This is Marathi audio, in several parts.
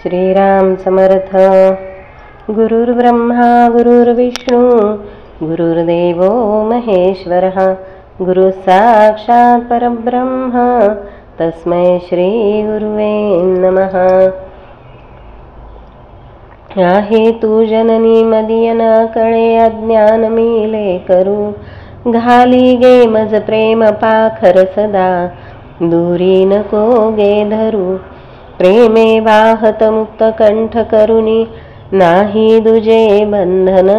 श्रीराम समर्थ. गुरुर्ब्रह्मा गुरुर्विष्णू गुरुर्देवो महेश्वरः गुरु साक्षात् परब्रह्म तस्मै श्री गुरुवे नमः. आहे तू जननी मदियन कळे अज्ञान मिले करू घाली गे मज प्रेम पाखर सदा दूरी नको गे धरू प्रेमे वाहत मुक्त कंठ करुणी नाही दुजे बंधन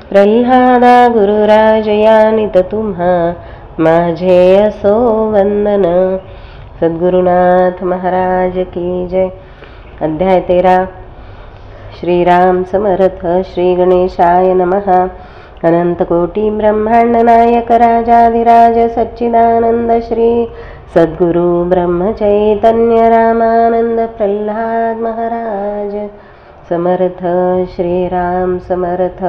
प्रल्हादा गुरुराज यानित तुम्हा माझे असो वंदन. सद्गुरुनाथ महाराज की जय. अध्याय 13. श्रीराम समर्थ. श्री गणेशाय नमः. अनंत कोटी ब्रह्मांड नायक राजाधिराज सच्चिदानंद श्री सद्गुरु ब्रह्म चैतन्य रामानंद प्रल्हाद महाराज समर्थ. श्रीराम समर्थ.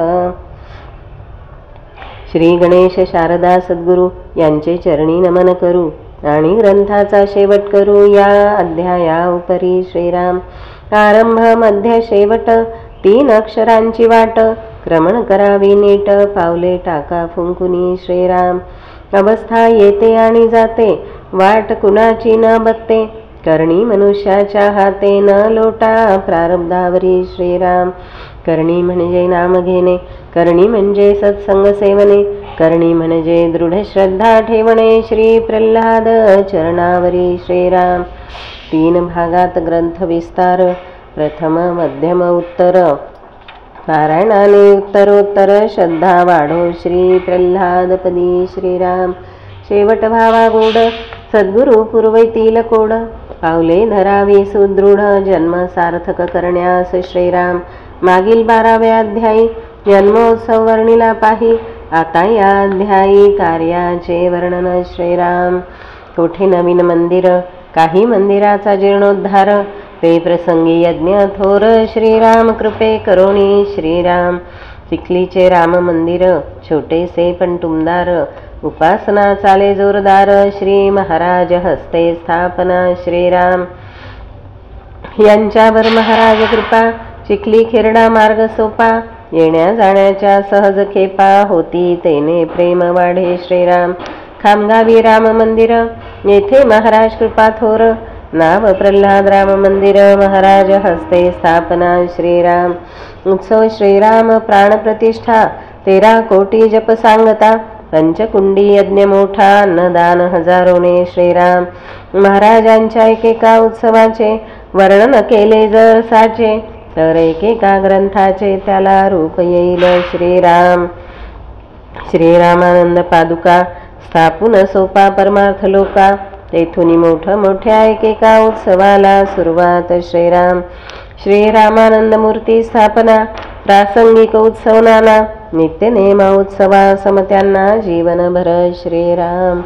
श्री गणेश शारदा सद्गुरु यांचे चरणी नमन करू आणि ग्रंथाचा शेवट करू. या अध्याया उपरी श्रीराम आरंभ मध्य शेवट 3 अक्षरांची वाट क्रमण करावी नीट पावले टाका फुंकुनी. श्रीराम अवस्था येते आणि जाते वाट कुणाची न बघते करणी मनुष्याच्या हाते न लोटा प्रारब्धावरी. श्रीराम करणी म्हणजे नाम घेणे, करणी म्हणजे सत्संग सेवने, करणी म्हणजे दृढ श्रद्धा ठेवणे. श्री प्रल्हाद चरणावरी. श्रीराम 3 भागात ग्रंथ विस्तार. प्रथम मध्यम उत्तर. पारायणाने उत्तरोत्तर श्रद्धा वाढो श्री प्रल्हादपदी. श्रीराम शेवट व्हावा गोड सद्गुरु पूर्वैतील कोड पावले धरावी सुदृढ जन्म सार्थक करण्यास. श्रीराम मागील 12व्या अध्यायी जन्मोत्सव वर्णिला पाही. आता या अध्यायी कार्याचे वर्णन. श्रीराम कोठे नवीन मंदिर, काही मंदिराचा जीर्णोद्धार, ते प्रसंगी यज्ञ थोर. श्रीराम कृपे करोनी. श्रीराम चिखलीचे राम मंदिर छोटेसे पण टुमदार, उपासना चाले जोरदार. श्री महाराज हस्ते स्थापना. श्रीराम यांच्यावर महाराज कृपा. चिखली खेरडा मार्ग सोपा, येण्या जाण्याच्या सहज खेपा. होती तेने प्रेम वाढे. श्रीराम खामगावी राम मंदिर, येथे महाराज कृपा थोर. नाव प्रल्हाद राम मंदिर, महाराज हस्ते स्थापना. श्रीराम उत्सव. श्रीराम प्राण प्रतिष्ठा, 13 कोटी जप सांगता. पंचकुंडी यज्ञ मोठा, अन्नदान हजारोने. श्रीराम महाराजांच्या एकेका उत्सवाचे वर्णन केले जर साचे, तर एकेका ग्रंथाचे त्याला रूप येईल. श्रीराम श्रीरामानंद पादुका स्थापून सोपा परमार्थ लोका. तेथून मोठ्या एकेका उत्सवाला सुरुवात. श्रीराम श्रीरामानंद मूर्ती स्थापना. प्रासंगिक उत्सव नाना, नित्य नेमा उत्सवा समत्यांना जीवनभर. श्रीराम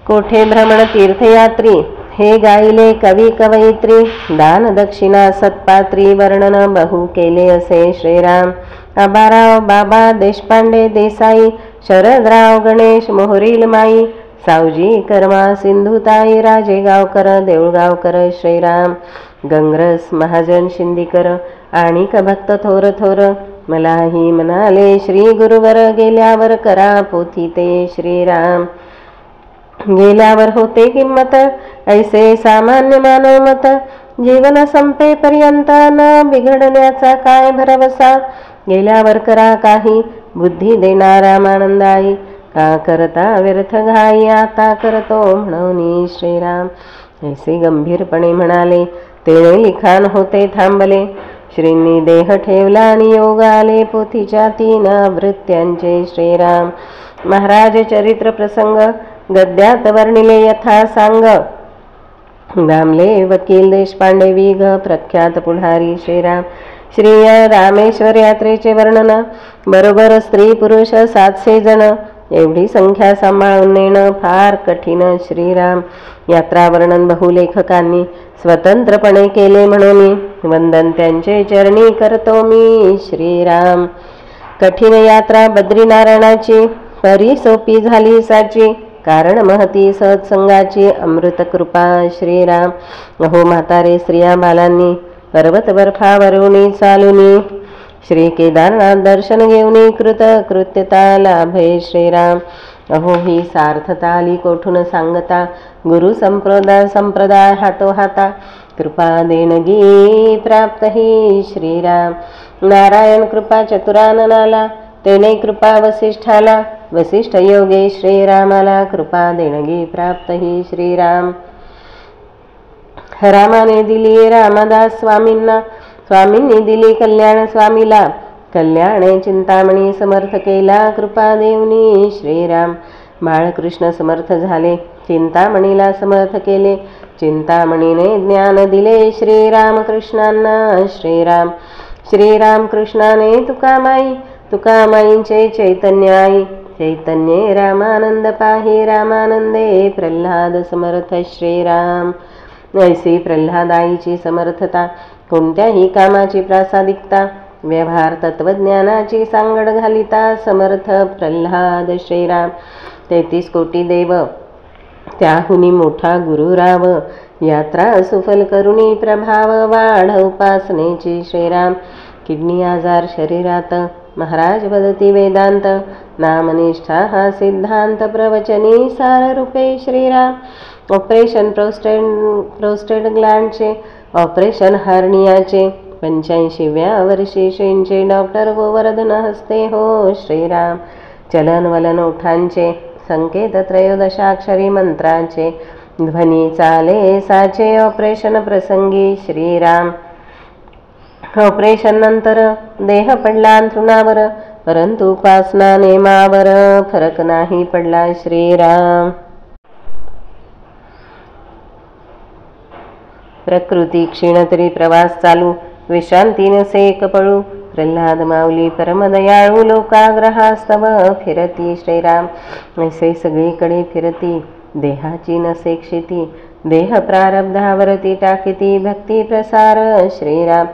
कोठे भ्रमण तीर्थयात्री, हे गायले कवी कवयित्री. दान दक्षिणा सत्पात्री, वर्णन बहु केले असे. श्रीराम आबाराव बाबा देशपांडे देसाई, शरदराव गणेश मोहरील माई, सावजी कर्मा सिंधुताई, राजेगावकर देऊळगावकर. श्रीराम गंगरस महाजन शिंदीकर आणि भक्त थोर थोर. मलाही म्हणाले श्री गुरुवर, गेल्यावर करा पोथी ते. श्रीराम गेल्यावर होते किंमत, ऐसे सामान्य मानव मत. जीवन संपेपर्यंत न बिघडण्याचा काय भरवसा. गेल्यावर करा काही बुद्धी देणारा मानंदाई. का करता व्यर्थ घाई, आता करतो म्हणून. श्रीराम ऐसे गंभीरपणे म्हणाले, तेणे लिखाण होते थांबले. श्रींनी देह ठेवला आणि योग आले पोथीच्या 3 आवृत्त्यांचे. श्रीराम महाराज चरित्र प्रसंग गद्यात वर्णिले यथा सांग. दामले वकील देशपांडे विघ प्रख्यात पुढारी. श्रीराम श्री रामेश्वर यात्रेचे वर्णन. बरोबर स्त्री पुरुष 700 जण. एवढी संख्या सांभाळून नेणं फार कठीण. श्रीराम यात्रा वर्णन बहुलेखकांनी स्वतंत्रपणे केले म्हणून वंदन त्यांचे चरणी करतो मी. श्रीराम कठीण यात्रा बद्रीनारायणाची, परी सोपी झाली साची. कारण महती सत्संगाची अमृत कृपा श्रीराम. अहो म्हातारे स्त्रिया बालांनी पर्वत बर्फावरुनी चालुनी श्री केदारनाथ दर्शन घेऊनी कृतकृत्यता लाभे श्रीराम. अहो ही सार्थता आली कोठून सांगता गुरु संप्रदाय हातोहाता कृपा देणगी प्राप्त ही श्रीराम. नारायण कृपा चतुराननाला तेने कृपा वसिष्ठाला वसिष्ठ योगे श्रीरामाला कृपा देणगी प्राप्त ही श्रीराम. रामाने दिली रामदास स्वामींना स्वामींनी दिली कल्याण स्वामीला कल्याणे चिंतामणी समर्थ केला कृपा देवनी श्रीराम. बाळकृष्ण समर्थ झाले चिंतामणीला समर्थ केले चिंतामणीने ज्ञान दिले श्रीरामकृष्णांना श्रीराम. श्रीरामकृष्णाने तुकामाईंचे चैतन्य आई चैतन्ये रामानंद पाही रामानंदे प्रल्हाद समर्थ श्रीराम. ऐसी प्रल्हादाईची समर्थता कोणत्याही कामाची प्रासादिकता व्यवहार तत्वज्ञानाची सांगड घालिता समर्थ प्रल्हाद श्रीराम. 33 कोटी देव त्याहुनी मोठा गुरु राव यात्रा सुफल करुणी प्रभाव वाढ उपासनेची श्रीराम. किडनी आजार शरीरात महाराज वदती वेदांत नामनिष्ठा हा सिद्धांत प्रवचनी सार रूपे श्रीराम. ऑपरेशन प्रोस्टेट ग्लँडचे ऑपरेशन हार्नियाचे 85व्या वर्षी श्रींचे डॉक्टर गोवर्धन हस्ते हो श्रीराम. चलन वलन ओठांचे संकेत 13 मंत्राचे ध्वनी चाले साचे ऑपरेशन प्रसंगी श्रीराम. ऑपरेशन नंतर देह पडला अंथरुणावर परंतु उपासना नेमावर फरक नाही पडला श्रीराम. प्रकृती क्षीण तरी प्रवास चालू विश्रांती नसे एक पळू प्रल्हाद माऊली परमदयाळू लोकाग्रहास्तव फिरती श्रीराम. ऐसे सगळीकडे फिरती देहाची नसे क्षिती देह प्रारब्धावरती टाकीती भक्ती प्रसार श्रीराम.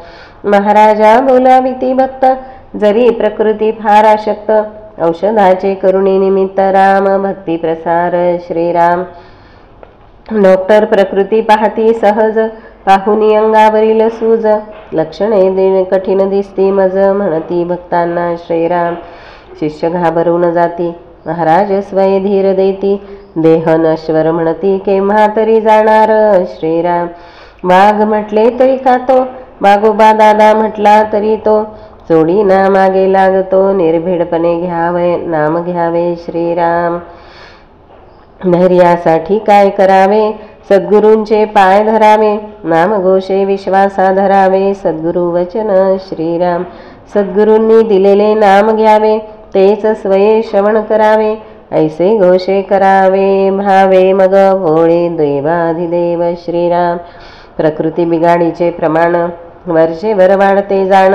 महाराजा बोलाविती भक्त जरी प्रकृती फार आशक्त औषधाचे करुणी निमित्त राम भक्ती प्रसार श्रीराम. डॉक्टर प्रकृती पाहती सहज पाहुनी अंगावरील सूज लक्षणे देणे कठीण दिसती मज म्हणती भक्तांना श्रीराम. शिष्य घाबरून जाती महाराज स्वय धीर देती देह नश्वर म्हणती केव्हा तरी जाणार श्रीराम. वाघ म्हटले तरी खातो वाघोबा दादा म्हटला तरी तो चोडी ना मागे लागतो निर्भीडपणे घ्यावे नाम घ्यावे श्रीराम. धैर्यासाठी काय करावे सद्गुरूंचे पाय धरावे नामघोषे विश्वासा धरावे सद्गुरु वचन श्रीराम. सद्गुरूंनी दिलेले नाम घ्यावे तेच स्वये श्रवण करावे ऐसे घोषे करावे भावे मग भोळे देवाधिदेव श्रीराम. प्रकृती बिगाडीचे प्रमाण वरचेवर वाढते जाण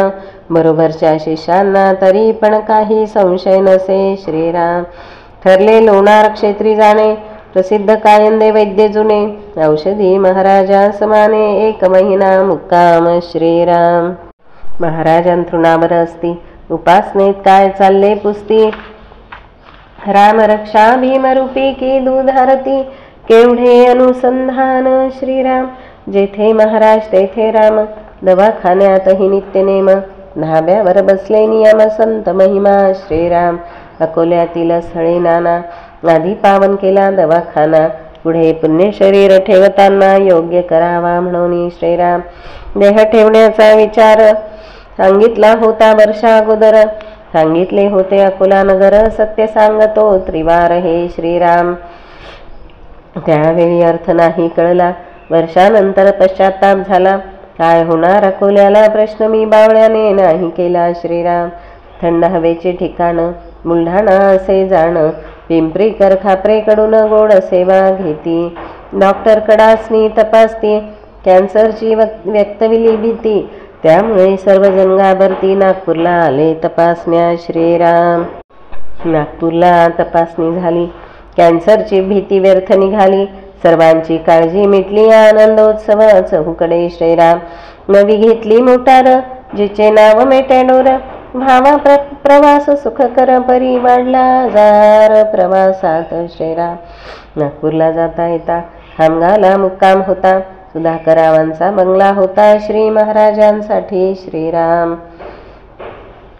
बरोबरच्या शिष्यांना तरी पण काही संशय नसे श्रीराम. ठरले लोणार क्षेत्री जाणे प्रसिद्ध कायंदे वैद्य जुने औषधी महाराजा समाने 1 महिना मुक्काम श्रीराम. महाराज अंथरुणावर असती उपासनेत काय चालले पुसती राम रक्षा भीमरूपी की दूधारती केवढे अनुसंधान श्रीराम. जेथे महाराज तेथे राम दवाखान्यातही नित्यनेम धाब्यावर बसले नियम संत महिमा श्रीराम. अकोल्यातील स्थळे नाना आधी पावन केला दवाखाना पुढे पुण्य शरीर ठेवताना योग्य करावा म्हणून श्रीराम. देह ठेवण्याचा विचार सांगितला होता वर्षा अगोदर सांगितले होते अकोला नगर सत्य सांगतो त्रिवार हे श्रीराम. त्यावेळी अर्थ नाही कळला वर्षानंतर पश्चाताप झाला काय होणार अकोल्याला प्रश्न मी बावळ्याने नाही केला श्रीराम. थंड हवेचे ठिकाण बुलढाणा असे जाण पिंपरीकर खापरेकडून गोड सेवा घेती डॉक्टर कडासनी तपासती कॅन्सरची व्यक्तविली भीती त्यामुळे सर्वजण घाबरती नागपूरला आले तपासण्या श्रीराम. नागपूरला तपासणी झाली कॅन्सरची भीती व्यर्थ निघाली सर्वांची काळजी मिटली आनंदोत्सव चहूकडे श्रीराम. नवी घेतली मोटार जिचे नाव मेटॅडोर भावा प्रवास सुखकर परी वाढला जार प्रवासात श्रीराम. नागपूरला जाता येता खामगावला मुक्काम होता. सुधाकररावांचा बंगला होता श्री महाराजांसाठी श्रीराम.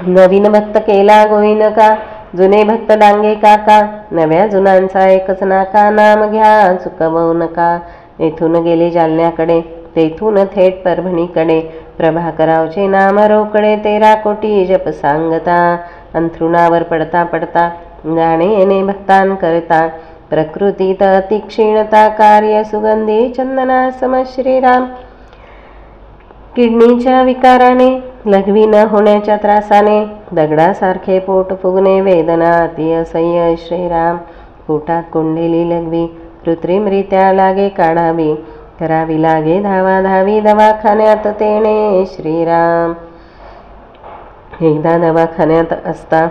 नवीन भक्त केला गोविंद का, जुने भक्त डांगे काका. नव्या जुनांचा एकच नाका, नाम घ्या चुकवू नका. येथून गेले जालन्याकडे, तेथून थेट परभणीकडे. प्रभाकररावचे नाम रोकडे, 13 कोटी जप सांगता. अंथरुणावर पडता पडता जाणे येणे भक्तां करता. प्रकृतीत अतिक्षीणता, कार्य सुगंधी चंदना सम श्रीराम. किडनीच्या विकाराने, लघवी न होण्याच्या त्रासाने, दगडासारखे पोट फुगणे, वेदना अति असह्य श्रीराम. पोटात कोंडलेली लघवी कृत्रिमरित्या लागे काढावी, करावी लागे धावाधावी, दवाखान्यात तेणे श्रीराम. एकदा दवाखान्यात असता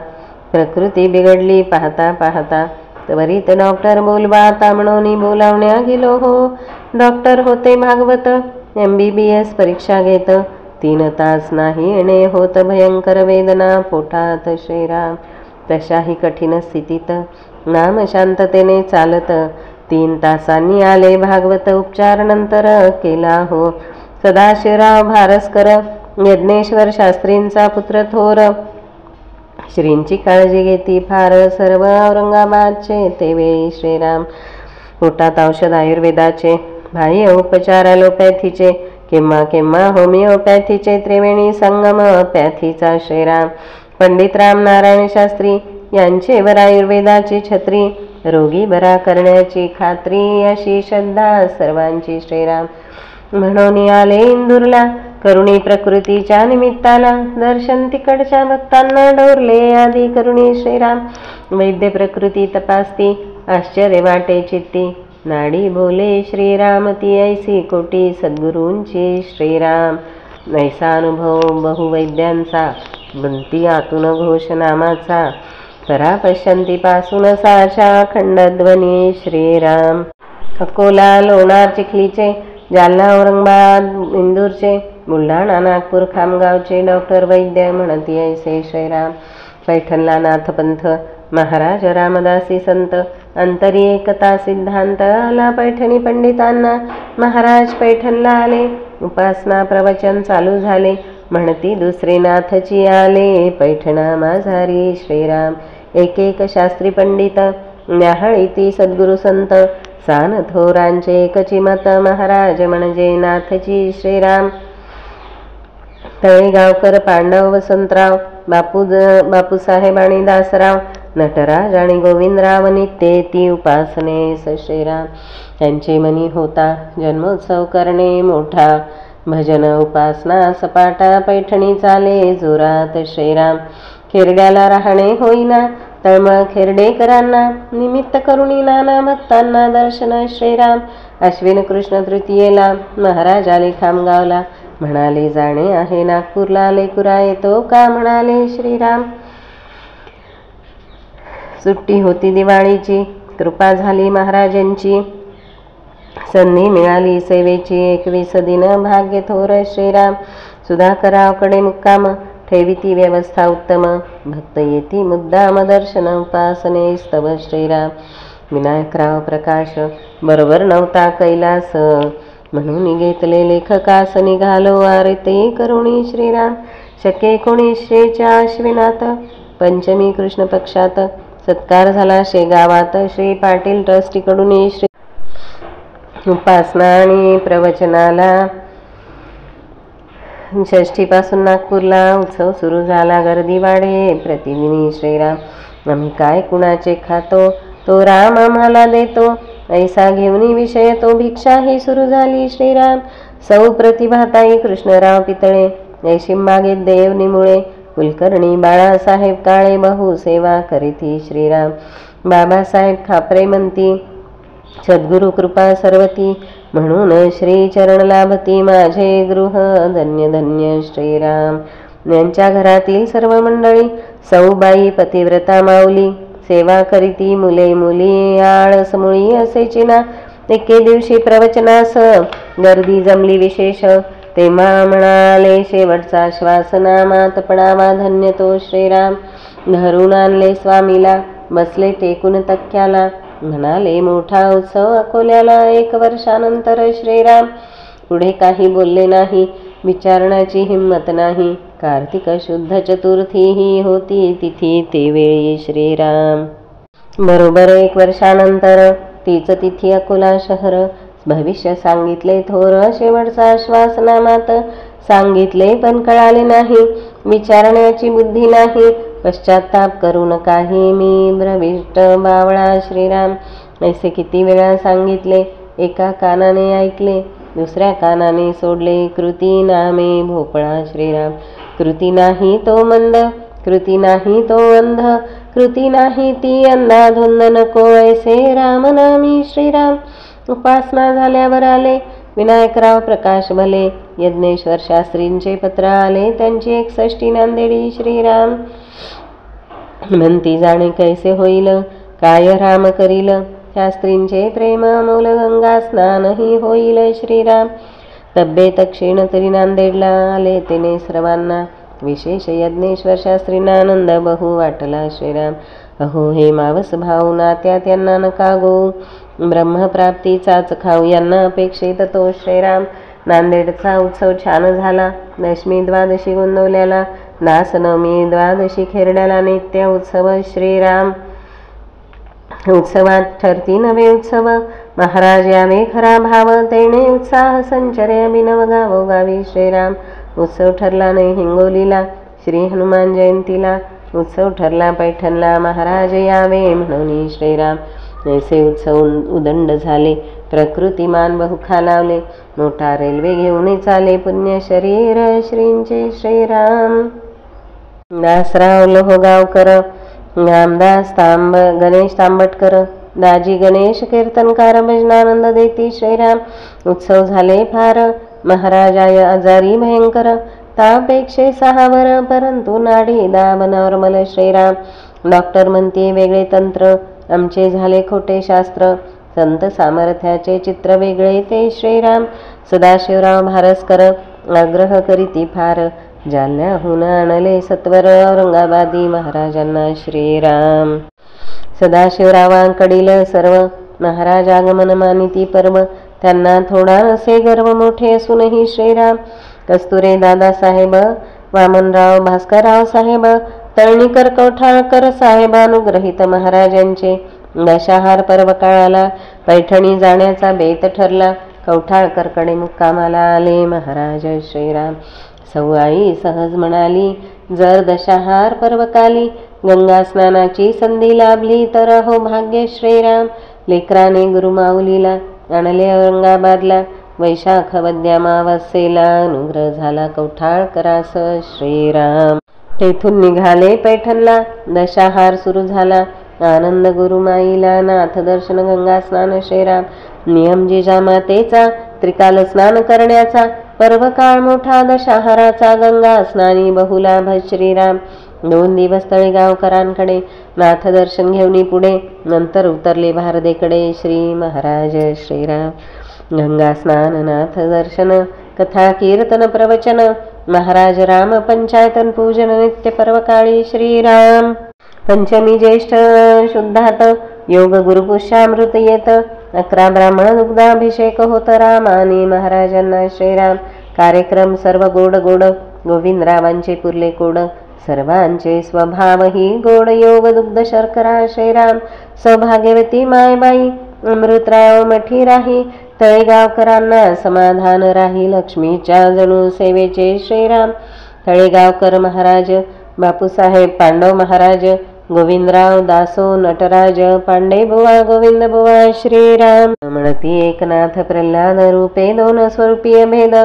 प्रकृती बिघडली पाहता पाहता. त्वरित डॉक्टर बोलवा आता म्हणून बोलावण्या गेलो हो. डॉक्टर होते भागवत, MBBS परीक्षा घेत. 3 तास नाही येणे होत भयंकर वेदना पोटात श्रीराम. तशाही कठीण स्थितीत नाम शांततेने चालत 3 तासांनी आले भागवत. उपचार नंतर केला हो. सदाशिवराव भारसकर, यज्ञेश्वर शास्त्रींचा पुत्र थोर, श्रींची काळजी घेती फार सर्व औरंगाबादचे तेवेळी श्रीराम. पोटात औषध आयुर्वेदाचे, बाह्य उपचार ॲलोपॅथीचे, केव्हा केव्हा होमिओपॅथीचे, त्रिवेणी संगम पॅथीचा श्रीराम. पंडित रामनारायण शास्त्री यांचेवर आयुर्वेदाची छत्री, रोगी बरा करण्याची खात्री, अशी श्रद्धा सर्वांची श्रीराम. म्हणून आले इंदूरला करुणी प्रकृतीच्या निमित्ताला. दर्शन तिकडच्या भक्तांना डोरले आधी करुणी श्रीराम. वैद्य प्रकृती तपासती, आश्चर्य वाटे चित्ती. नाडी बोले श्रीराम, ती ऐसी कोटी सद्गुरूंची श्रीराम. ऐसा अनुभव बहुवैद्यांचा, बनती आतून घोष नामाचा. परा पश्यंती पासून साचा खंडध्वनी श्रीराम. अकोला, लोणार, चिखलीचे, जालना, औरंगाबाद, इंदूरचे, बुलढाणा, नागपूर, खामगावचे डॉक्टर वैद्य म्हणती ऐसे श्रीराम. पैठणला नाथपंथ, महाराज रामदासी संत. अंतरी एकता सिद्धांत आला पैठणी पंडितांना. महाराज पैठणला आले, उपासना प्रवचन चालू झाले. म्हणती दुसरे नाथची आले, पैठणा माझारी श्रीराम. एक एक शास्त्री पंडित, न्याहाळीती सद्गुरु संत. सान थोरांचे एकची मत, महाराज म्हणजे नाथची श्रीराम. तळेगावकर, पांडव, वसंतराव, बापूसाहेब आणि दासराव, नटराज आणि गोविंदराव नित्ये ती उपासनेस श्रीराम. त्यांचे मनी होता जन्मोत्सव करणे मोठा. भजन उपासना सपाटा, पैठणी चाले जोरात श्रीराम. खेरड्याला राहणे होईना, तळमळ खेरडेकरांना. निमित्त करुणी नाना भक्तांना दर्शन श्रीराम. अश्विन कृष्ण तृतीयेला महाराज आले खामगावला. म्हणाले जाणे आहे नागपूरला, लेकुरा येतो का म्हणाले श्रीराम. सुट्टी होती दिवाळीची, कृपा झाली महाराजांची. संधी मिळाली सेवेची, 21 दिन भाग्य थोर श्रीराम. सुधाकररावकडे मुक्काम, ठेविती व्यवस्था उत्तम. भक्त येती मुद्दाम दर्शन उपासने स्तव श्रीराम. विनायकराव प्रकाश बरोबर नव्हता कैलास, म्हणून घेतले लेखकास. निघालो आरती करुणी श्रीराम. शके 1900च्या अश्विनात, पंचमी कृष्ण पक्षात. सत्कार झाला शेगावात. श्री पाटील ट्रस्टीकडून श्री उपासना आणि प्रवचनाला. षष्ठीपासून नागपूरला उत्सव सुरू झाला. गर्दी वाढे प्रतिदिनी श्रीराम. आम्ही काय कुणाचे खातो, तो राम आम्हाला देतो. ऐसा घेऊनी विषय तो भिक्षाही सुरू झाली श्रीराम. सौ प्रतिभाताई कृष्णराव पितळे, जयशिंबागेत देवनीमुळे. कुलकर्णी बाळासाहेब काळे बहु सेवा करीती श्रीराम. बाबासाहेब खापरे म्हणती सद्गुरु कृपा सर्वती. म्हणून श्री चरण लाभती माझे गृह धन्य धन्य श्रीराम. यांच्या घरातील सर्व मंडळी सौबाई पतिव्रता माऊली. सेवा करीती मुले मुली आळसमुळी असे चिना. एके दिवशी प्रवचनास गर्दी जमली विशेष. तेव्हा म्हणाले शेवटचा श्वास नामात पडावा धन्य तो श्रीराम. धरून आणले स्वामीला बसले टेकून तक्क्याला. म्हणाले मोठा उत्सव अकोल्याला 1 वर्षानंतर श्रीराम. पुढे काही बोलले नाही. विचारण्याची हिंमत नाही. कार्तिक शुद्ध चतुर्थी ही होती तिथी ते वेळी श्रीराम. बरोबर 1 वर्षानंतर तीच तिथी अकोला शहर. भविष्य सांगितले थोर शेवटचा श्वास नामात. सांगितले पण कळाले नाही. विचारण्याची बुद्धी नाही. पश्चाताप करू नकाही मी भ्रविष्ट बावळा श्रीराम. ऐसे किती वेळा सांगितले. एका कानाने ऐकले दुसऱ्या कानाने सोडले. कृती नामे भोपळा श्रीराम. कृती नाही तो मंद, कृती नाही तो अंध, कृती नाही ती अंधाधुंद नको ऐसे रामनामी श्रीराम. उपासना झाल्यावर आले विनायकराव प्रकाश भले. यज्ञेश्वर शास्त्रींचे पत्र आले त्यांची 61 नांदेडी श्रीराम. म्हणती जाणे कैसे होईल काय राम करील. शास्त्रींचे प्रेम अमोल गंगा स्नानही होईल श्रीराम. तब्येत क्षीण तरी नांदेडला आले तेने सर्वांना. विशेष यज्ञेश्वर शास्त्रींना आनंद बहु वाटला श्रीराम. अहो हे मावस भाऊ नात्या त्यांना नका गो. ब्रह्मप्राप्तीचाच खाऊ यांना अपेक्षित तो श्रीराम. नांदेडचा उत्सव छान झाला. दशमी द्वादशी गोंदवल्याला, दासनवमी द्वादशी खेरड्याला नित्य उत्सव श्रीराम. उत्सवात ठरती नवे उत्सव. महाराज यावे खरा भाव तेणे उत्साह संचरे अभिनव गावोगावी श्रीराम. उत्सव ठरला नाही हिंगोलीला श्री हनुमान जयंतीला. उत्सव ठरला पैठणला महाराज यावे म्हणून श्रीराम. ऐसे उत्सव उदंड झाले. प्रकृतिमान बहु खालावले. मोठा रेल्वे घेऊन चाले पुण्य शरीर श्रींचे श्रीराम. दासराव लोहगावकर, रामदास गणेश तांबटकर, दाजी गणेश कीर्तनकार भजनानंद देती श्रीराम. उत्सव झाले फार. महाराजाय आजारी भयंकर. ताप 106 वर परंतु नाडी दाब नॉर्मल श्रीराम. डॉक्टर म्हणते वेगळे तंत्र आमचे झाले खोटे शास्त्र. संत सामर्थ्याचे चित्र वेगळे ते श्रीराम. सदाशिवराव भारसकर आग्रह करीती फार. जालन्याहून आणले सत्वर औरंगाबादी महाराजांना श्रीराम. सदाशिवरावांकडील सर्व महाराज आगमन मानिती पर्व. त्यांना थोडा असे गर्व मोठे असूनही श्रीराम. कस्तुरे दादासाहेब, वामनराव भास्करराव साहेब, तळणीकर कौठाळकर साहेब अनुग्रहित महाराजांचे. दशाहार पर्व काळाला पैठणी जाण्याचा बेत ठरला. कौठाळकरकडे मुक्कामाला आले महाराज श्रीराम. सवाई सहज म्हणाली जर दशाहार पर्वकाली गंगा स्नानाची संधी लाभली तर हो भाग्य श्रीराम. लेकराने गुरुमाऊलीला आणले औरंगाबादला. वैशाख वद्यामावस्येला अनुग्रह झाला कौठाळकरास श्रीराम. तेथून निघाले पैठणला. दशाहार सुरू झाला. आनंद गुरुमाईला, नाथ दर्शन, गंगा स्नान श्रीराम. नियम जिजामातेचा त्रिकाल स्नान करण्याचा. पर्व काळ मोठा दशाहाराचा. गंगा स्नानी बहुलाभ श्रीराम. 2 दिवस तळेगावकरांकडे नाथ दर्शन घेऊन पुढे. नंतर उतरले भारदेकडे श्री महाराज श्रीराम. गंगा स्नान, नाथ दर्शन, कथा कीर्तन प्रवचन. महाराज राम पंचायतन पूजन नित्य पर्वकाळी श्रीराम. पंचमी ज्येष्ठ शुद्धात योग गुरुपुष्यामृत येत. 11 ब्राह्मण दुग्धाभिषेक होत रामाने महाराजांना श्रीराम. कार्यक्रम सर्व गोड गोड. गोविंदरावांचे पुरले कोड. सर्वांचे स्वभाव ही गोड. योग दुग्ध शर्करा श्रीराम. सौभाग्यवती मायबाई अमृतराव मठी राही. तळेगावकरांना समाधान राही. लक्ष्मीच्या जणू सेवेचे श्रीराम. तळेगावकर महाराज, बापूसाहेब पांडव महाराज, गोविंदराव, दासो, नटराज, पांडे बुवा, गोविंद बुवा श्रीराम. म्हणती एकनाथ प्रल्हाद रूपे 2 स्वरूपीय भेद.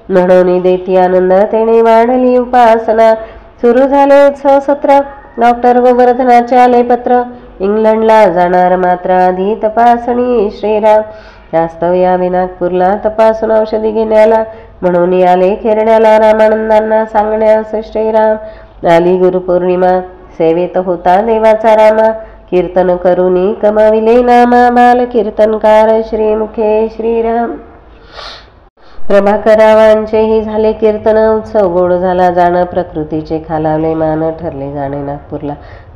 म्हणून देती आनंद तेने वाढली उपासना. सुरू झाले उत्सव सत्र. डॉक्टर गोवर्धनाचे आले पत्र. इंग्लंडला जाणार मात्र आधी तपासणी श्रीराम. शास्तव यावे नागपूरला तपासून औषधी घेण्याला. म्हणून आले खेरण्याला रामानंदांना सांगण्यास श्रीराम. आली गुरुपौर्णिमा. सेवेत होता देवाचा रामा. कीर्तन करुनी कमाविले नामा. बाल कीर्तनकार श्रीमुखे श्रीराम. प्रभाकरावांचेही झाले कीर्तन, उत्सव गोड झाला जाणं, प्रकृतीचे खालावले मान, ठरले जाणे नागपूरला.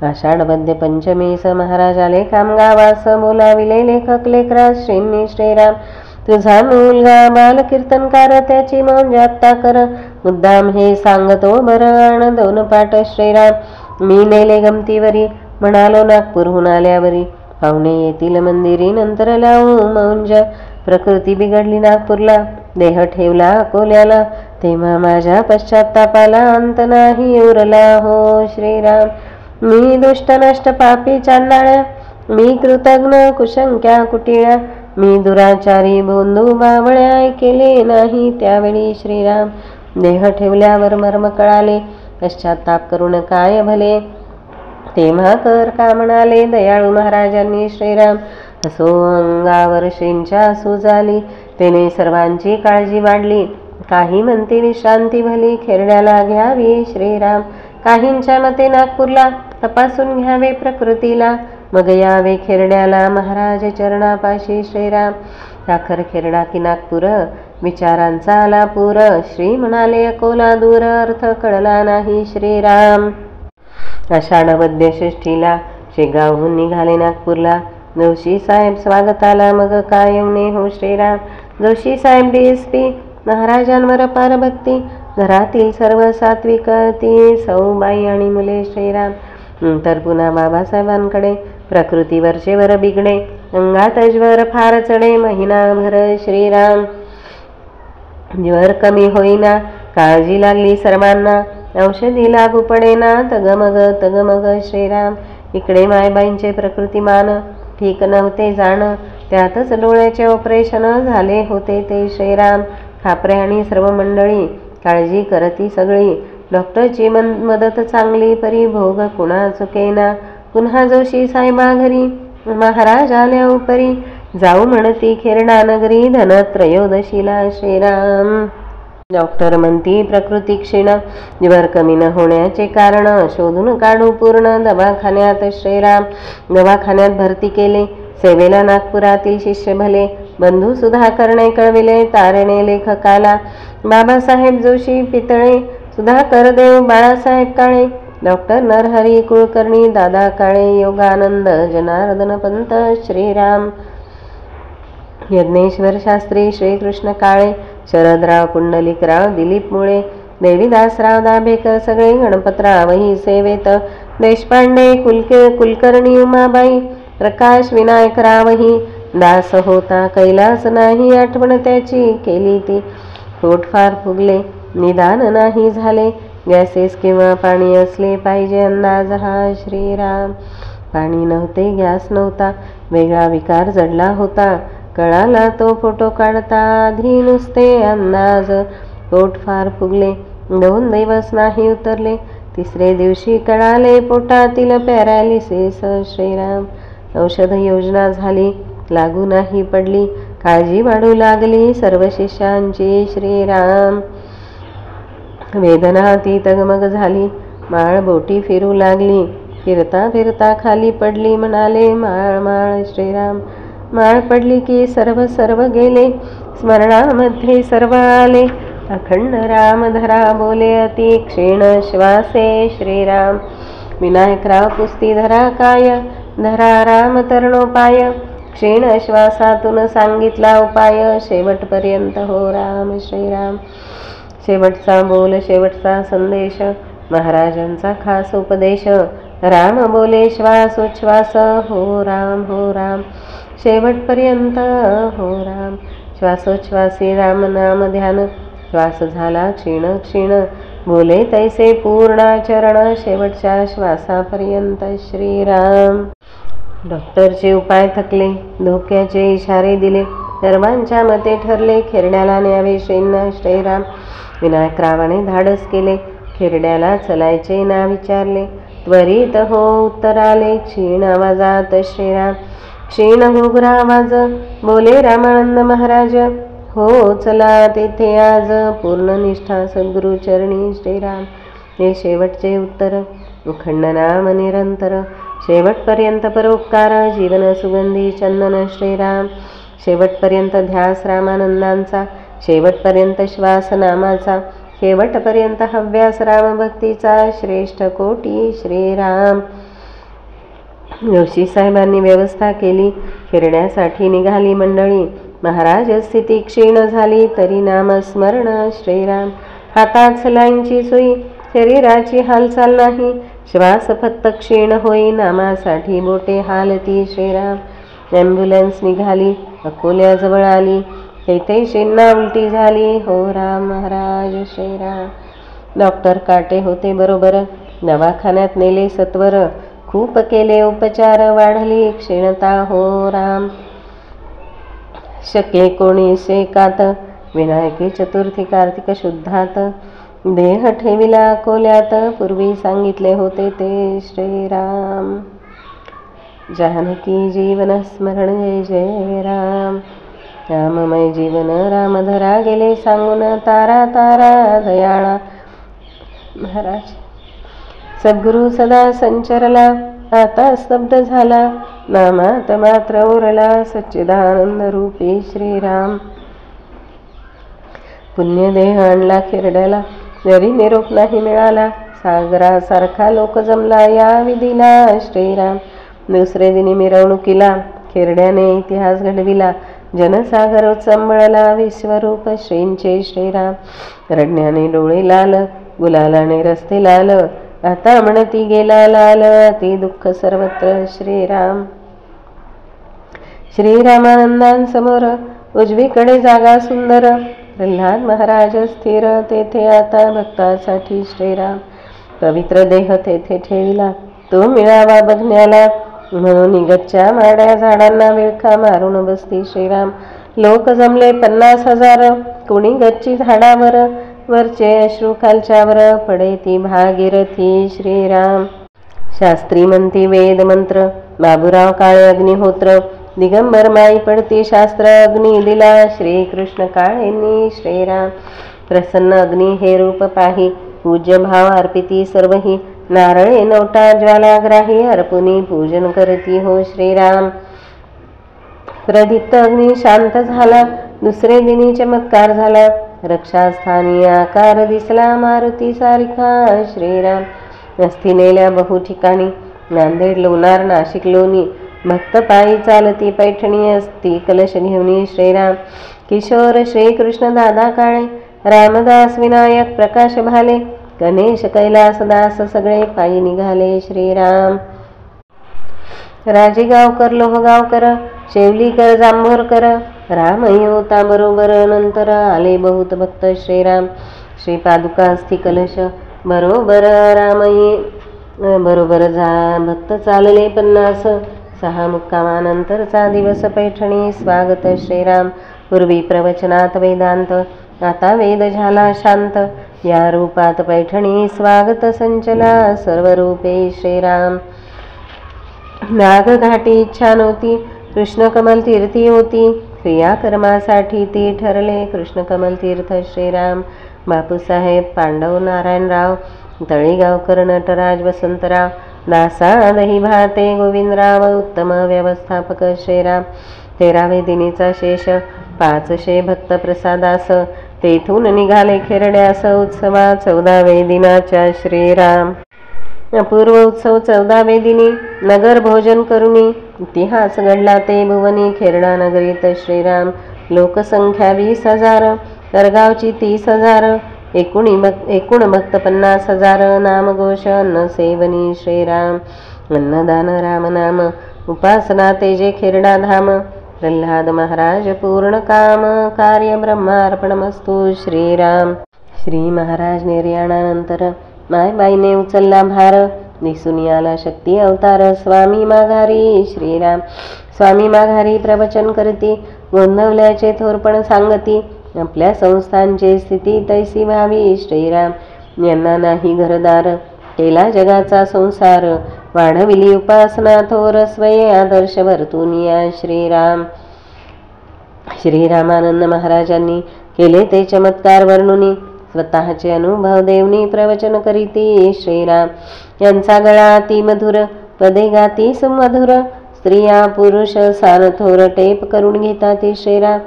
आषाढ वद्य पंचमीस महाराज आले कामगावास, बोलाविले लेखक लेकरास श्रींनी श्रीराम. तुझा मुलगा बाल कीर्तनकार, त्याची मौज आत्ता कर, मुद्दाम हे सांगतो बरं आण दोन पाठ श्रीराम. मी नेले गमतीवरी, म्हणालो नागपूरहून आल्यावरी, पाहुणे येतील मंदिरी नंतर लावू मौंज. प्रकृती बिघडली नागपूरला, देह ठेवला अकोल्याला, तेव्हा माझ्या पश्चात्तापाला अंत नाही उरला हो श्रीराम. मी दुष्ट नष्ट पापी चांडाळ्या, मी कृतज्ञ कुशंक्या कुटिळ्या, मी दुराचारी बोंधू बावळ्या, केले नाही त्यावेळी श्रीराम. देह ठेवल्यावर मर्म कळाले, पश्चात्ताप करून काय भले, तेव्हा कर का म्हणाले दयाळू महाराजांनी श्रीराम. असो अंगावर श्रींच्या सुजाली, तेने सर्वांची काळजी वाढली, काही म्हणते विश्रांती भली, खेरड्याला घ्यावी श्रीराम. काहींच्या मते नागपूरला, तपासून घ्यावे प्रकृतीला, मग यावे खेरड्याला महाराज चरणापाशी श्रीराम. साखर खेरडा की नागपूर, विचारांचा आला पूर, श्री म्हणाले अकोला दूर, अर्थ कळला नाही श्रीराम. आषाढ वद्य षष्ठीला शेगावहून निघाले नागपूरला, जोशी साहेब स्वागताला, मग काय येऊने हो श्रीराम. जोशी साहेब DSP, महाराजांवर पार भक्ती, घरातील सर्व सात्विक ती सौबाई आणि मुले श्रीराम. नंतर पुन्हा बाबासाहेबांकडे, प्रकृती वर्षेवर बिघडे, अंगात ज्वर फार चढे, महिनाभर श्रीराम. ज्वर कमी होईना, काळजी लागली सर्वांना, औषधी लागू पडेना, तगमग श्रीराम. इकडे मायबाईंचे प्रकृतीमान, ठीक नव्हते जाणं, त्यातच डोळ्याचे ऑपरेशन झाले होते ते श्रीराम. खापरे आणि सर्व मंडळी काळजी करती सगळी, डॉक्टरची मदत चांगली, परी भोग कुणा चुकेना. पुन्हा जोशी साहेबा घरी, महाराज आल्या उपरी, जाऊ म्हणती खेरडा नगरी, धनत्रयोदशीला श्रीराम. डॉक्टर म्हणती प्रकृती क्षीण, ज्वर कमी न होण्याचे कारण शोधून काढू पूर्ण, दवाखान्यात श्रीराम. दवाखान्यात भरती केले, सेवेला नागपुरातील शिष्य भले, बंधू सुधाकरने कळविले तारणे लेखकाला. बाबासाहेब जोशी पितळे, सुधाकर देव बाळासाहेब काळे, डॉक्टर नरहरी कुलकर्णी, दादा काळे, योगानंद जनार्दन पंत श्रीराम. यज्ञेश्वर शास्त्री, श्रीकृष्ण काळे, शरदराव पुंडलिकराव, दिलीप मुळे, देवीदासराव दाभेकर, सगळे गणपतरावही सेवेत. देशपांडे, कुलकर्णी, उमाबाई, प्रकाश विनायकरावही, दास होता कैलास नाही, आठवण त्याची केली ती. पोट फार फुगले, निदान नाही झाले, गॅसेस किंवा पाणी असले पाहिजे अंदाज हा श्रीराम. पाणी नव्हते, गॅस नव्हता, वेगळा विकार जडला होता, कळाला तो फोटो काढता, आधी नुसते अंदाज. पोट फार फुगले, 2 दिवस नाही उतरले, 3रे दिवशी कळाले पोटातील पॅरालिसिस श्रीराम. औषध योजना झाली, लागू नाही पडली, काळजी वाढू लागली सर्व शिष्यांची श्रीराम. वेदना ती तगमग झाली, माळ बोटी फिरू लागली, फिरता फिरता खाली पडली, म्हणाले माळ माळ श्रीराम. माळ पडली की सर्व गेले, स्मरणामध्ये सर्व आले, अखंड राम धरा बोले, अति क्षीण श्वासे श्रीराम. विनायकराव कुस्ती धरा काय, धरा राम तरणोपाय, क्षीण श्वासातून सांगितला उपाय, शेवटपर्यंत हो राम श्रीराम. शेवटचा बोल, शेवटचा संदेश, महाराजांचा खास उपदेश, राम बोले श्वासोच्छ्वास, हो राम, शेवटपर्यंत हो राम. श्वासोच्छ्वासी राम नाम ध्यान, श्वास झाला क्षीण, बोले तैसे पूर्णाचरण, शेवटच्या श्वासापर्यंत श्रीराम. डॉक्टरचे उपाय थकले, धोक्याचे इशारे दिले, सर्वांच्या मते ठरले खेरड्याला न्यावे श्रींना श्रीराम. विनायकरावाने धाडस केले, खेरड्याला चलायचे ना विचारले, त्वरित हो उत्तर आले, क्षीण आवाजात श्रीराम. क्षीण घुगरा आवाज, बोले रामानंद महाराज, हो चला तेथे आज, पूर्ण निष्ठा सद्गुरु चरणी श्रीराम. हे शेवटचे उत्तर, अखंड नाम निरंतर, शेवटपर्यंत परोपकार, जीवन सुगंधी चंदन श्रीराम. शेवटपर्यंत ध्यास रामानंदांचा, शेवटपर्यंत श्वास नामाचा, शेवटपर्यंत हव्यास रामभक्तीचा, श्रेष्ठ कोटी श्रीराम. जोशी साहेबांनी व्यवस्था केली. फिरण्यासाठी निघाली मंडळी. महाराज स्थिती क्षीण झाली तरी नामस्मरण श्रीराम. हातात सलाईंची सुई, शरीराची हालचाल नाही, श्वास फक्त क्षीण होई, नामासाठी बोटे हालती श्रीराम. ॲम्ब्युलन्स निघाली, अकोल्याजवळ आली, तेथे शेंना उलटी झाली. हो राम महाराज श्रीराम. डॉक्टर काटे होते बरोबर. दवाखान्यात नेले सत्वर, खूप केले उपचार, वाढली क्षीणता. हो राम. शके 1901 विनायकी चतुर्थी कार्तिक शुद्धात देह ठेविला अकोल्यात, पूर्वी सांगितले होते ते श्रीराम. जानकी जीवन स्मरण जय जय राम. राममय जीवन रामधरा गेले सांगून, तारा तारा दयाळा महाराज. सद्गुरु सदा संचरला, आता स्तब्ध झाला, नामात मात्र उरला, सच्चिदानंद रूपी श्रीराम. पुण्यदेह आणला खिरड्याला, जरी निरोप नाही मिळाला, सागरासारखा लोक जमला या विधीला श्रीराम. दुसरे दिनी मिरवणुकीला खिरड्याने इतिहास घडविला, जनसागर उचंबळला, विश्वरूप श्रींचे श्रीराम. रडण्याने डोळे लाल, गुलालाने रस्ते लाल, आता म्हणती गेला लाल, अति दुःख सर्वत्र श्रीराम. श्रीरामानंदांसमोर उजवीकडे जागा सुंदर, प्रल्हाद महाराज स्थिर, तेथे आता भक्तासाठी श्रीराम. पवित्र देह तेथे ठेविला, तो मिळावा बघण्याला, म्हणून निगतच्या माड्या झाडांना विळखा मारून बसती श्रीराम. लोक जमले 50,000, कोणी गच्ची झाडावर, वरचे अश्रू खालच्यावर, पडे ती भागीरथी श्रीराम. शास्त्री म्हणती वेद मंत्र, बाबूराव काळे अग्निहोत्र, दिगंबर माई पडती शास्त्र, अग्नी दिला श्रीकृष्ण काळेंनी श्रीराम. प्रसन्न अग्नी हे रूप पाही, पूज्य भाव अर्पिती सर्वही, नारळे नोटा ज्वालाग्राही, अर्पुनी पूजन करती हो श्रीराम. प्रदीप्त अग्नी शांत झाला, दुसरे दिनी चमत्कार झाला, रक्षास्थानी आकार दिसला, मारुती सारिखा श्रीराम. अस्थी नेल्या बहु ठिकाणी, नांदेड लोणार नाशिक लोणी, भक्त पायी चालती पैठणी, असती कलश घेऊनी श्रीराम. किशोर श्रीकृष्ण दादा काळे, रामदास विनायक प्रकाश भाले, गणेश कैलासदास सगळे पायी निघाले श्रीराम. राजेगावकर लोहगावकर, शेवलीकर जांभोरकर, रामही होता बरोबर, नंतर आले बहुत भक्त श्रीराम. श्रीपादुका अस्थि कलश बरोबर, रामही बरोबर भक्त चालले 50. 6 मुक्कामानंतरचा दिवस पैठणी, स्वागत श्रीराम. पूर्वी प्रवचनात वेदांत, आता वेद झाला शांत, या रूपात पैठणी स्वागत संचला, सर्व रूपे श्रीराम. नागघाटी इच्छा नव्हती, कृष्ण कमल तीर्थी होती, क्रियाकर्मासाठी ती ठरले कृष्ण कमल तीर्थ श्रीराम. बापूसाहेब पांडव नारायणराव, तळेगावकर नटराज वसंतराव, दासा दही भाते गोविंदराव, उत्तम व्यवस्थापक श्रीराम. 13वे दिनीचा शेष 500 भक्त प्रसादास, तेथून निघाले खिरड्यास उत्सवा 14वे दिनाच्या श्रीराम. अपूर्व उत्सव 14वे दिनी, नगर भोजन करुनी, इतिहास घडला ते भुवनी, खिरडा नगरीत श्रीराम. लोकसंख्या 20,000, दरगावची 30,000, एकूण भक्त 50,000, नामघोष अन्न सेवनी श्रीराम. अन्नदान रामनाम, उपासना तेजे खिरडा धाम, प्रल्हाद महाराज पूर्ण काम, कार्य ब्रह्मार्पणमस्तु श्रीराम. श्री महाराज निर्याणानंतर मायबाईने उचलला भार, दिसून आला शक्ती अवतार, स्वामी माघारी श्रीराम. स्वामी माघारी प्रवचन करती, गोंधवल्याचे थोरपण सांगती, आपल्या संस्थांची स्थिती तैसी व्हावी श्रीराम. यांना नाही घरदार, केला जगाचा संसार, वाढविली उपासना थोर, स्वये आदर्श वर्तून या श्रीराम. श्रीरामानंद महाराजांनी केले ते चमत्कार वर्णुनी, स्वतःचे अनुभव देवनी प्रवचन करीती श्रीराम. यांचा गळा अति मधुर, पदे गाती सुमधुर, स्त्रिया पुरुष सारथोर टेप करून घेतात श्रीराम.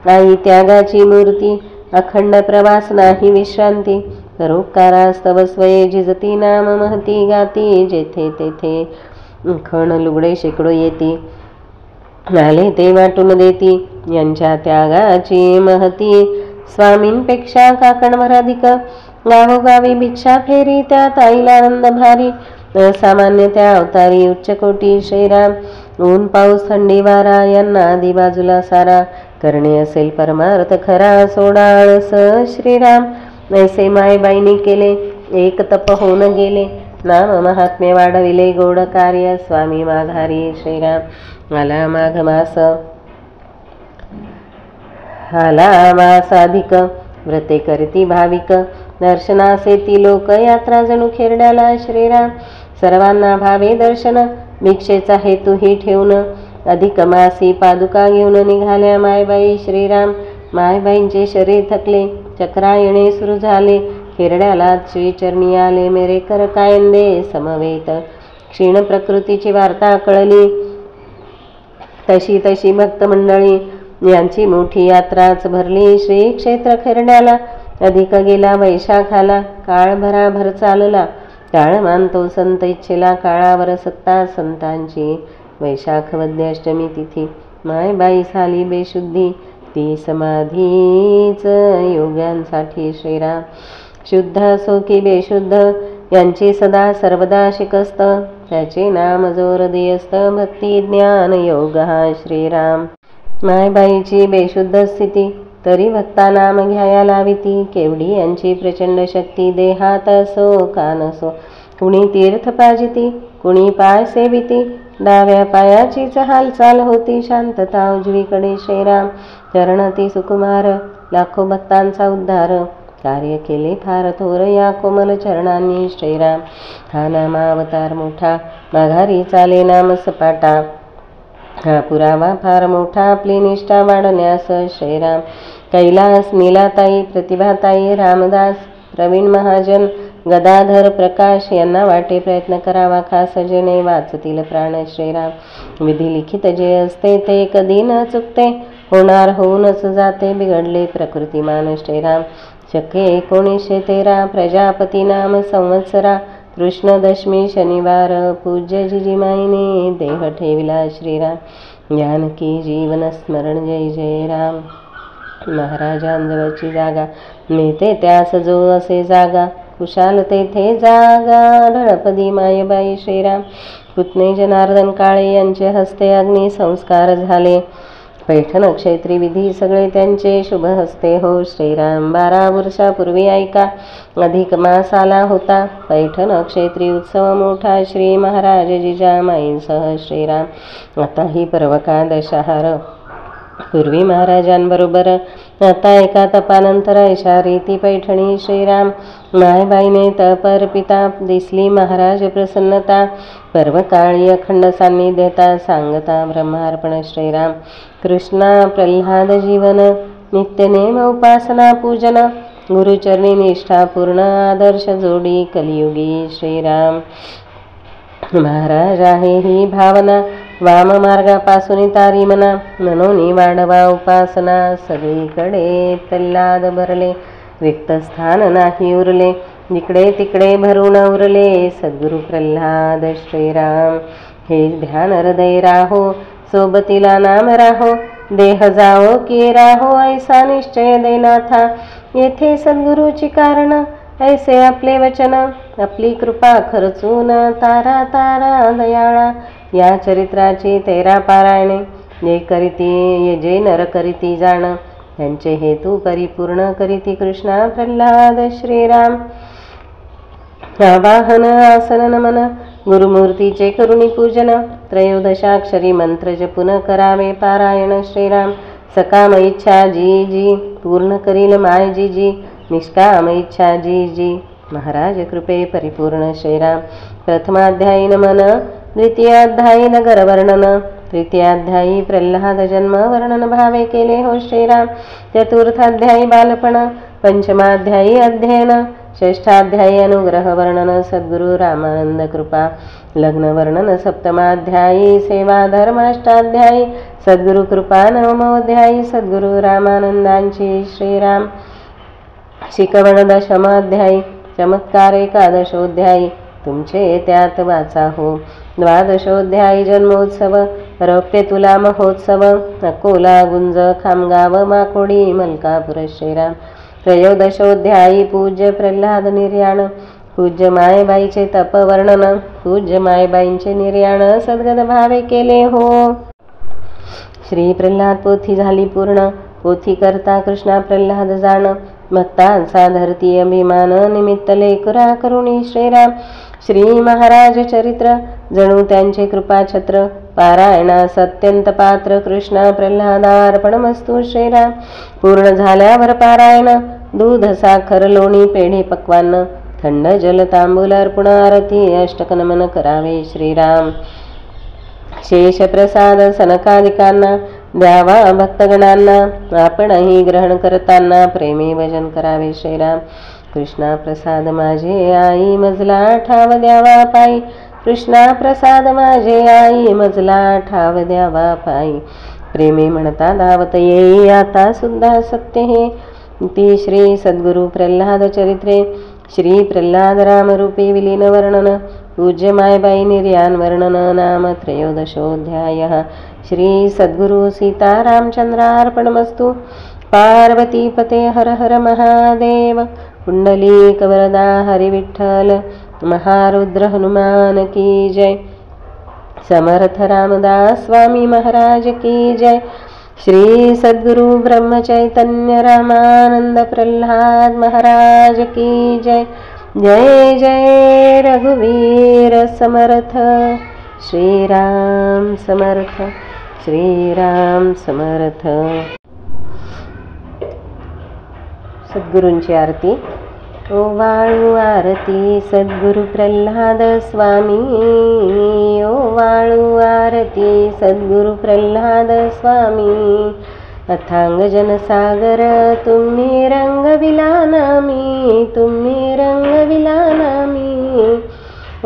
आई त्यागाची मूर्ती, अखंड प्रवास नाही विश्रांती, परोपकारास्तव स्वये जिजती, नाम महती गाती, जेथे तेथे खण लुगडे शेकडो येती, आले ते वाटून देती, यांच्या त्यागाची महती, स्वामींपेक्षा काकणवर अधिक, गावोगावी भिक्षा फेरी, त्यात आईला आनंद भारी, असामान्य त्या अवतारी उच्च कोटी श्रीराम, ऊन पाऊस थंडी वारा यांना आधी बाजूला सारा, करणे असेल परमार्थ खरा, सोडा आळस श्रीराम, ऐसे मायबाईंनी केले, एक तप होऊन गेले, नाम महात्म्य वाढविले, गोड कार्य स्वामी माघारी श्रीराम, आला माघ मास अधिक, व्रते करती भाविक, दर्शनासे ती लोक, यात्रा जणू खेरड्याला श्रीराम, सर्वांना भावे दर्शन, भिक्षेचा हेतूही ठेवून, अधिक मासी पादुका घेऊन निघाल्या मायबाई श्रीराम, मायबाईंचे शरीर थकले, चक्रायणे सुरू झाले, खेरड्याला श्रीचरणी आले, मेरे कर कायंदे समवेत, क्षीण प्रकृतीची वार्ता कळली, तशी तशी भक्त मंडळी यांची मोठी यात्राच भरली, श्री क्षेत्र खेरड्याला, अधिक गेला वैशाखाला, काळ भराभर चालला, काळ मानतो संत इच्छेला, काळावर सत्ता संतांची, वैशाख वद्य अष्टमी तिथी, मायबाई झाली बेशुद्धी, ती समाधीच योग्यांसाठी श्रीराम, शुद्ध असो की बेशुद्ध यांची सदा सर्वदा शिकस्त, त्याचे नाम जोर देयस्त, भक्ती ज्ञान योग हा श्रीराम, मायबाईची बेशुद्ध स्थिती, तरी भक्ता नाम घ्याया लाविती, केवढी यांची प्रचंड शक्ती, देहात असो का नसो, कुणी तीर्थ पाजिती, कुणी पाय सेविती, डाव्या पायाचीच हालचाल होती, शांतता उजवीकडे श्रीराम, चरणती सुकुमार, लाखो भक्तांचा उद्धार, कार्य केले फार थोर या कोमल चरणांनी श्रीराम, हा नामावतार मोठा, माघारी चाले नाम सपाटा, हा पुरावा फार मोठा, आपली निष्ठा वाढण्यास श्रीराम, कैलास नीलाताई, प्रतिभाताई, रामदास, प्रवीण महाजन, गदाधर, प्रकाश यांना वाटे प्रयत्न करावा, खास जेणे वाचतील प्राण श्रीराम, विधी लिखित जे असते ते कधी न चुकते, होणार होऊनच जाते, बिघडले प्रकृतिमान श्रीराम, शके 1913 प्रजापती नाम संवत्सरा, कृष्ण दशमी शनिवार, पूज्य जिजीमाईने देह ठेविला श्रीराम, जानकी जीवन स्मरण जय जय राम, महाराजांजवळची जागा, नेते त्यास जो असे जागा, कुशाल तेथे जागा, ढळपदी मायबाई श्रीराम, पुतणे जनार्दन काळे यांचे हस्ते अग्नी संस्कार झाले, पैठण क्षेत्री विधी सगळे त्यांचे शुभ हस्ते हो श्रीराम, 12 वर्षापूर्वी ऐका, अधिक मास आला होता, पैठण क्षेत्री उत्सव मोठा, श्री महाराज जिजामाईंसह श्रीराम, आता ही पर्वका दशहार, पूर्वी महाराजांबरोबर, आता एका तपानंतर ऐशा रीती पैठणी श्रीराम, मायबाईने तप अर्पिता, दिसली महाराज प्रसन्नता, पर्वकाळी अखंड सान्निध्यता, सांगता ब्रह्मार्पण श्रीराम, कृष्णा प्रल्हाद जीवन, नित्यनेम उपासना पूजन, गुरुचरणी निष्ठा पूर्ण, आदर्श जोडी कलियुगी श्रीराम, महाराज आहे ही भावना, वाम मार्गापासून तारी मना, मनोनी वाढवा उपासना, सगळीकडे प्रल्हाद भरले, रिक्त स्थान नाही उरले, जिकडे तिकडे भरून उरले, सद्गुरु प्रल्हाद श्रीराम, हे ध्यान हृदय राहो, सोबतीला नाम राहो, देह जाओ की राहो, ऐसा निश्चय देनाथा, येथे सद्गुरूची कारण, ऐसे आपले वचन, आपली कृपा खर्चून, तारा तारा दयाळा, या चरित्राची 13 पारायणे, जे नर करीती जाण, त्यांचे हेतू परिपूर्ण करीती कृष्णा प्रल्हाद श्रीराम, आवाहन आसन नमन, गुरुमूर्तीचे करुणी पूजन, त्रयोदशाक्षरी मंत्र जपून करावे पारायण श्रीराम, सकाम इच्छा जी जी पूर्ण करील माय जी जी, निष्काम इच्छा जी जी, महाराज कृपे परिपूर्ण श्रीराम, प्रथमाध्यायी नमन, द्वितीयाध्यायी नगर वर्णन, तृतीयाध्यायी प्रल्हाद जन्म वर्णन भावे केले हो श्रीराम, चतुर्थाध्यायी बालपण, पंचमाध्यायी अध्ययन, षष्ठाध्यायी अनुग्रह वर्णन सद्गुरु रामानंद कृपा लग्न वर्णन सप्तमाध्यायी सेवा धर्माष्टाध्यायी सद्गुरु कृपा नवमोध्यायी सद्गुरु रामानंदांची श्रीराम शिकवण दशमाध्यायी चमत्कार एकादशोध्यायी तुमचे त्यात वाचा हो द्वादशोध्यायी जन्मोत्सव रौप्य तुला महोत्सव अकोला गुंज खामगाव माकोडी मलकापूर श्रीराम त्रयोदशोध्यायी पूज्य प्रल्हाद निर्याण पूज्य मायबाईचे तप वर्णन पूज्य मायबाईंचे निर्याण सद्गत भावे केले हो श्री प्रल्हाद पोथी झाली पूर्ण पोथी करता कृष्णा प्रल्हाद जाण भक्तांचा धरती अभिमान निमित्त लेकरा करुणी श्रीराम श्री महाराज चरित्र जणू त्यांचे कृपाछत्र पारायणास अत्यंत पात्र कृष्णा प्रल्हादार्पणमस्तु श्रीराम पूर्ण झाल्यावर पारायण दूध साखर लोणी पेढे पक्वान्न थंड जल तांबूल अर्पण आरती अष्टकनमन करावे श्रीराम शेष प्रसाद सनकादिकांना द्यावा भक्तगणांना आपणही ग्रहण करताना प्रेमी भजन करावे श्रीराम कृष्णा प्रसाद माझे आई मजला ठाव द्यावा पायी कृष्णा प्रसाद माझे आई मजला ठाव द्यावा पायी प्रेमी म्हणता धावत येई आता सुद्धा सत्य हे ती श्री सद्गुरु प्रल्हाद चरित्रे श्री प्रल्हाद रामरूपी विलीन वर्णन पूज्य मायबाई निर्यान वर्णन नाम त्रयोदशोध्यायः श्री सद्गुरु सीतारामचंद्रार्पणमस्तु पार्वतीपते हर हर महादेव कुंडलीक वरदा हरि विठ्ठल महारुद्र हनुमान की जय समर्थ रामदास स्वामी महाराज की जय श्री सद्गुरु ब्रह्म चैतन्य रामानंद प्रल्हाद महाराज की जय जय जय रघुवीर समर्थ श्रीराम समर्थ श्रीराम समर्थ सद्गुरूंची आरती ओवाळू आरती सद्गुरु प्रल्हाद स्वामी ओवाळू आरती सद्गुरु प्रल्हाद स्वामी अथांग जनसागर तुम्ही रंगविला नामी तुम्ही रंगविला नामी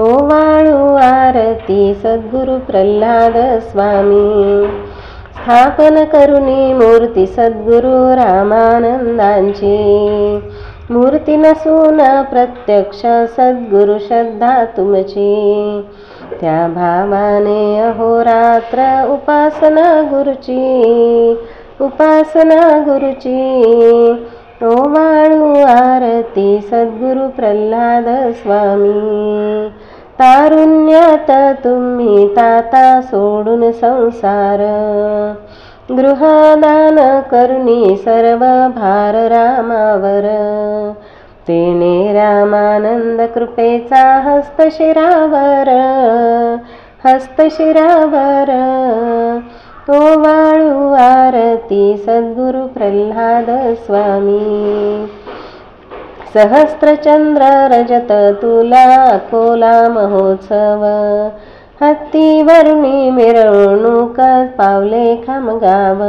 ओवाळू आरती सद्गुरु प्रल्हाद स्वामी स्थापन करुणी मूर्ती सद्गुरु रामानंदांची मूर्ती नसून प्रत्यक्ष सद्गुरु श्रद्धा तुमची त्या भावाने अहोरात्र उपासना गुरुची ओवाळू आरती सद्गुरु प्रल्हाद स्वामी तारुण्यात तुम्ही ताता सोडून संसार गृहदान करुणी सर्व भार रामावर तेने रामानंद कृपेचा हस्तशिरावर ओवाळू आरती सद्गुरु प्रल्हाद स्वामी सहस्त्रचंद्र रजत तुला अकोला महोत्सव हत्ती वरुणी मिरवणूक पावले खामगाव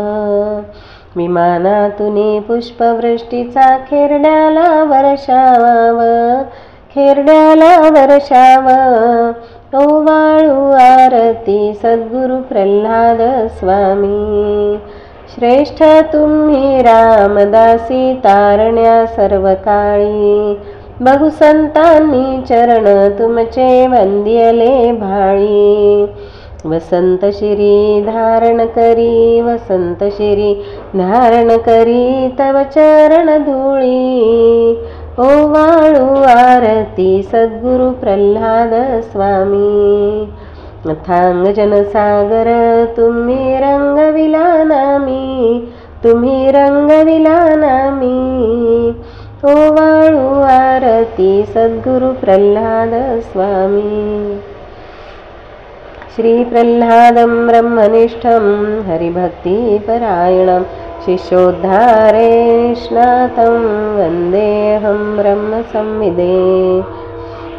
विमानातुनी पुष्पवृष्टीचा खेरड्याला वर्षाव ओवाळू आरती सद्गुरु प्रल्हाद स्वामी श्रेष्ठ तुम्ही रामदासी तारण्या सर्व काळी बहुसंतांनी चरण तुमचे वंद्यले भाळी वसंत शिरी धारण करी तव चरण धूळी ओवाळू आरती सद्गुरु प्रल्हाद स्वामी अथांग जनसागर तुम्ही रंगविला नामी ओवाळू आरती सद्गुरु प्रल्हाद स्वामी श्री प्रल्हादं ब्रह्मनिष्ठं हरिभक्तिपरायणं शिष्योद्धारेष्णातं वन्देऽहं ब्रह्मसंविदे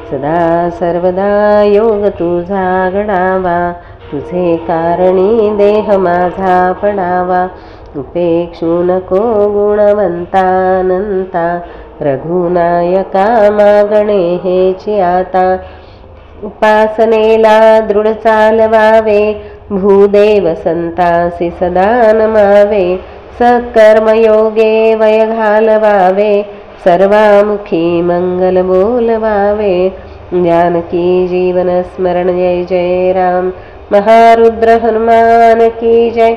सदा सर्वदा योग तुझा घडावा तुझे कारणी देह माझा पडावा उपेक्षू नको गुणवंतानंता रघुनायका मागणे हेची आता उपासनेला दृढ चालवावे भूदेव संतासी सदा नमावे सत्कर्मयोगे वय घालवावे सर्वामुखी मंगल बोलवावे जानकी जीवन स्मरण जय जय राम महारुद्र हनुमान की जय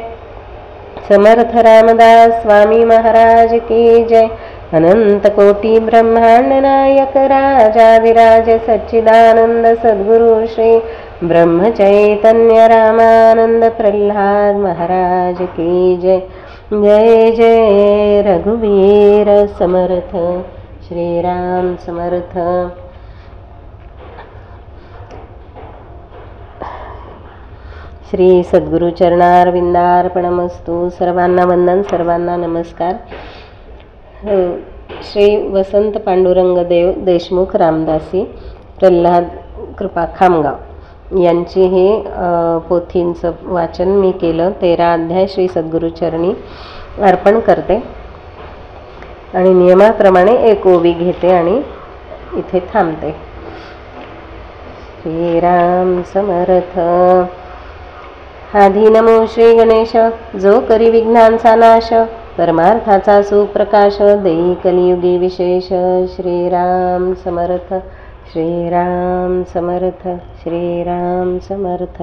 समर्थ रामदास स्वामी महाराज की जय अनंत कोटि ब्रह्मांड नायक राजाधिराज सच्चिदानंद सद्गुरु श्री ब्रह्म चैतन्य रामानंद प्रल्हाद महाराज की जय जय जय रघुवीर समर्थ श्री राम समर्थ। श्री सद्गुरु चरणारविंदार्पणमस्तु। सर्वांना वंदन, सर्वांना नमस्कार। श्री वसंत पांडुरंग देव देशमुख रामदासी प्रल्हाद कृपा खामगाव यांची हे पोथींचं वाचन मी केलं। 13 अध्याय श्री सद्गुरुचरणी अर्पण करते आणि नियमाप्रमाणे एक ओवी घेते आणि इथे थांबते। श्रीराम समर्थ। आधी नमो श्री गणेश जो करी विघ्नांचा नाश परमार्थाचा सुप्रकाश देई कलियुगी विशेष। श्रीराम समर्थ श्रीराम समर्थ श्रीराम समर्थ।